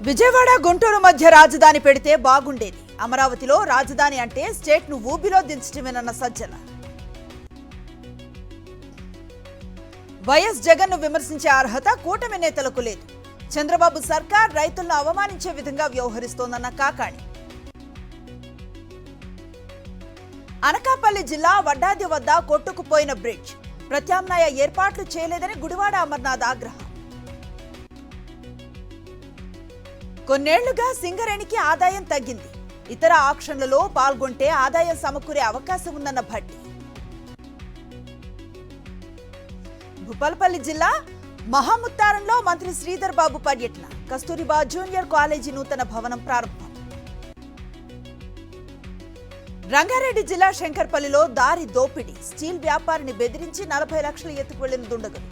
విజయవాడ గుంటూరు మధ్య రాజధాని పెడితే బాగుండేది. అమరావతిలో రాజధాని అంటే స్టేట్ ను ఊబిలో దించటమేనన్న సజ్జల. వైఎస్ జగన్ ను విమర్శించే అర్హత కూటమి నేతలకు లేదు. చంద్రబాబు సర్కార్ రైతులను అవమానించే విధంగా వ్యవహరిస్తోందన్న కాకాణి. అనకాపల్లి జిల్లా వడ్డాది వద్ద కొట్టుకుపోయిన బ్రిడ్జ్ ప్రత్యామ్నాయ ఏర్పాట్లు చేయలేదని గుడివాడ అమర్నాథ్ ఆగ్రహం. కొన్నేళ్లుగా సింగరేణికి ఆదాయం తగ్గింది. ఇతర ఆక్షన్లలో పాల్గొంటే ఆదాయం సమకూరే అవకాశం ఉందన్న భట్టి. భూపాలపల్లి జిల్లా మహాముత్తారంలో మంత్రి శ్రీధర్ బాబు పర్యటన. కస్తూరిబా జూనియర్ కాలేజీ నూతన భవనం ప్రారంభం. రంగారెడ్డి జిల్లా శంకర్పల్లిలో దారి దోపిడీ. స్టీల్ వ్యాపారిని బెదిరించి 40 లక్షలు ఎత్తుకువెళ్లిన దుండగులు.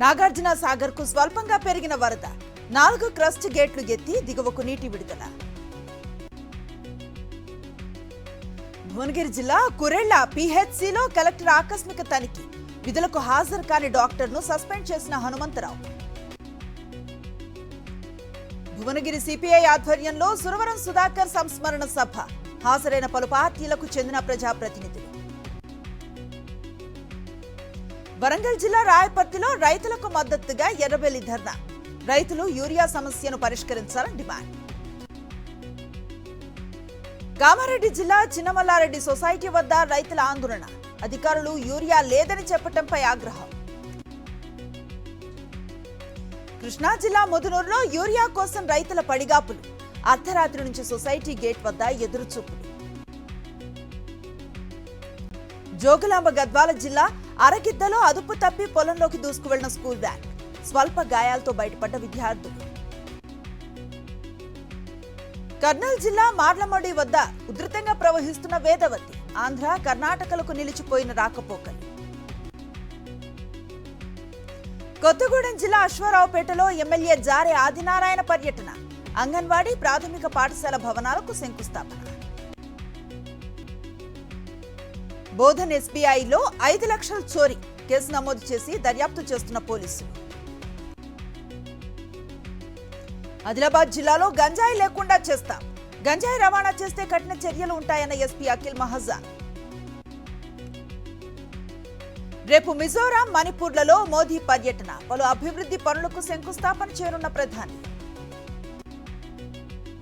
నాగార్జున సాగర్ కు స్వల్పంగా పెరిగిన వరద. 4 క్రస్ట్ గేట్లు ఎత్తి దిగువకు నీటి విడుదల. భువనగిరి జిల్లా కురెళ్ల పిహెచ్సిలో కలెక్టర్ ఆకస్మిక తనిఖీ. విధులకు హాజరు కాని డాక్టర్ను సస్పెండ్ చేసిన హనుమంతరావు. భువనగిరి సిపిఐ ఆధ్వర్యంలో సురవరం సుధాకర్ సంస్మరణ సభ. హాజరైన పలు పార్టీలకు చెందిన ప్రజాప్రతినిధులు. వరంగల్ జిల్లా రాయపర్తిలో రైతులకు మద్దతుగా ఎర్రబెల్లి ధర్నా. రైతులు యూరియా సమస్యను పరిష్కరించాలని డిమాండ్. కామారెడ్డి జిల్లా చిన్నమల్లారెడ్డి సొసైటీ వద్ద రైతుల ఆందోళన. అధికారులు యూరియా లేదని చెప్పడంపై ఆగ్రహం. కృష్ణా జిల్లా ముదునూరులో యూరియా కోసం రైతుల పడిగాపులు. అర్ధరాత్రి నుంచి సొసైటీ గేట్ వద్ద ఎదురుచూపులు. జోగులాంబ గద్వాల జిల్లా అరగిద్దలో అదుపు తప్పి పొలంలోకి దూసుకువెళ్లిన స్కూల్ వ్యాన్. స్వల్ప గాయాలతో బయటపడ్డ విద్యార్థులు. కర్నూలు జిల్లా మార్లమడి వద్ద ఉధృతంగా ప్రవహిస్తున్న వేదవతి. ఆంధ్ర కర్ణాటకలకు నిలిచిపోయిన రాకపోకలు. కొత్తగూడెం జిల్లా అశ్వారావుపేటలో ఎమ్మెల్యే జారే ఆదినారాయణ పర్యటన. అంగన్వాడీ ప్రాథమిక పాఠశాల భవనాలకు శంకుస్థాపన. బోధన్ ఎస్బీఐలో 5 లక్షల చోరీ. కేసు నమోదు చేసి దర్యాప్తు చేస్తున్న పోలీసులు. ఆదిలాబాద్ జిల్లాలో గంజాయి లేకుండా చేస్తాం. గంజాయి రవాణా చేస్తే కఠిన చర్యలు ఉంటాయన్న ఎస్పీ అఖిల్ మహాజన్. రేపు మిజోరాం, మణిపూర్లలో మోదీ పర్యటన. పలు అభివృద్ధి పనులకు శంకుస్థాపన చేయనున్న ప్రధాని.